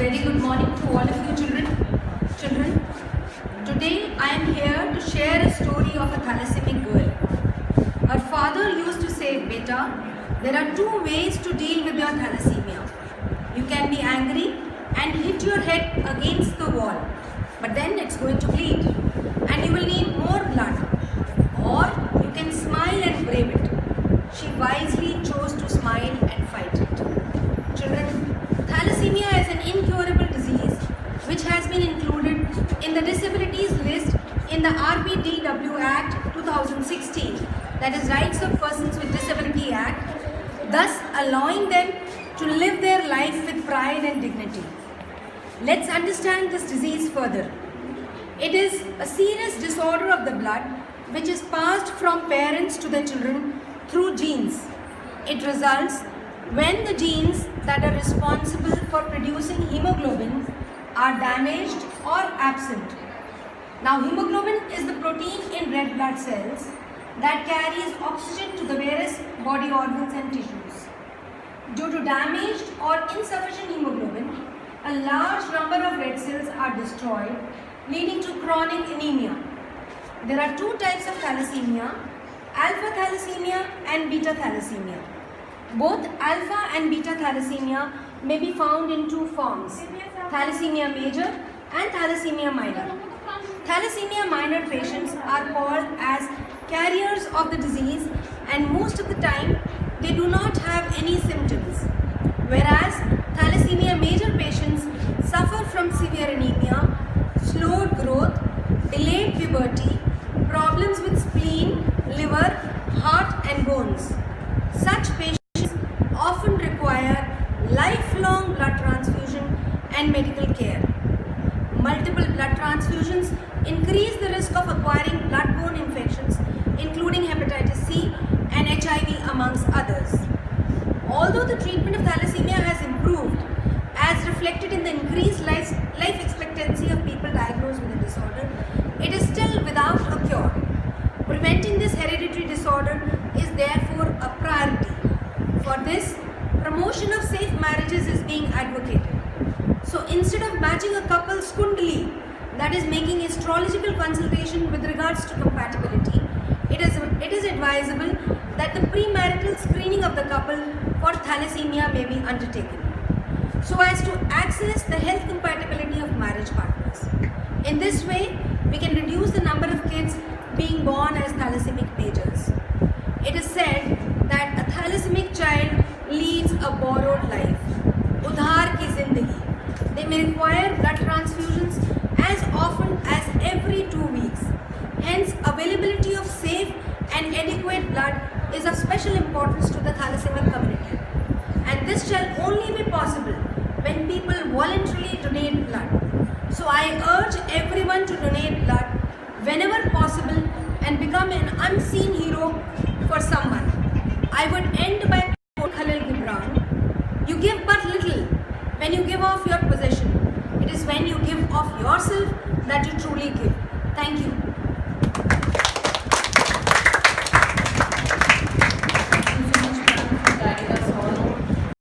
very good morning to all of you children. Today I am here to share a story of a thalassemic girl. Her father used to say, "Beta, there are two ways to deal with your thalassemia. You can be angry and hit your head against the wall, but then it's going to bleed and you will need more blood. Or you can smile and brave it." She wisely chose to smile and fight it. Children, thalassemia is an incurable disease which has been included in the disabilities list in the RBDW Act 2016, that is Rights of Persons with Disability Act, thus allowing them to live their life with pride and dignity. Let's understand this disease further. It is a serious disorder of the blood which is passed from parents to their children through genes. It results when the genes that are responsible for producing hemoglobin are damaged or absent. Now, hemoglobin is the protein in red blood cells that carries oxygen to the various body organs and tissues. Due to damaged or insufficient hemoglobin, a large number of red cells are destroyed, leading to chronic anemia. There are two types of thalassemia: alpha thalassemia and beta thalassemia. Both alpha and beta thalassemia may be found in two forms: thalassemia major and thalassemia minor. Thalassemia minor patients are called as carriers of the disease, and most of the time they do not have any symptoms, whereas thalassemia major patients suffer from severe anemia, slowed growth, delayed puberty, problems with spleen, liver, heart and bones. Such patients often require lifelong blood transfusion and medical care. Multiple blood transfusions increase the risk of acquiring blood-borne infections, including hepatitis C and HIV amongst others. Although the treatment of thalassemia has improved, as reflected in the increased life expectancy of people diagnosed with the disorder, it is still without a cure. Preventing this hereditary disorder is therefore a priority. For this, promotion of safe marriages is being advocated. So instead of matching a couple's kundali, that is making astrological consultation with regards to compatibility, it is advisable that the premarital screening of the couple for thalassemia may be undertaken, so as to access the health compatibility of marriage partners. In this way, we can reduce the number of kids being born as thalassemic majors. It is said that a thalassemic child leads a borrowed life. Uddhar ki Zindagi. They may require blood transfusions as often as every 2 weeks. Hence, availability of safe and adequate blood is of special importance to the thalassemic community. And this shall only be possible when people voluntarily donate blood. So I urge everyone to donate blood whenever possible and become an unseen hero for someone. I would end by quoting Khalil Gibran: "You give but little when you give off your possession. It is when you give of yourself that you truly give." Thank you.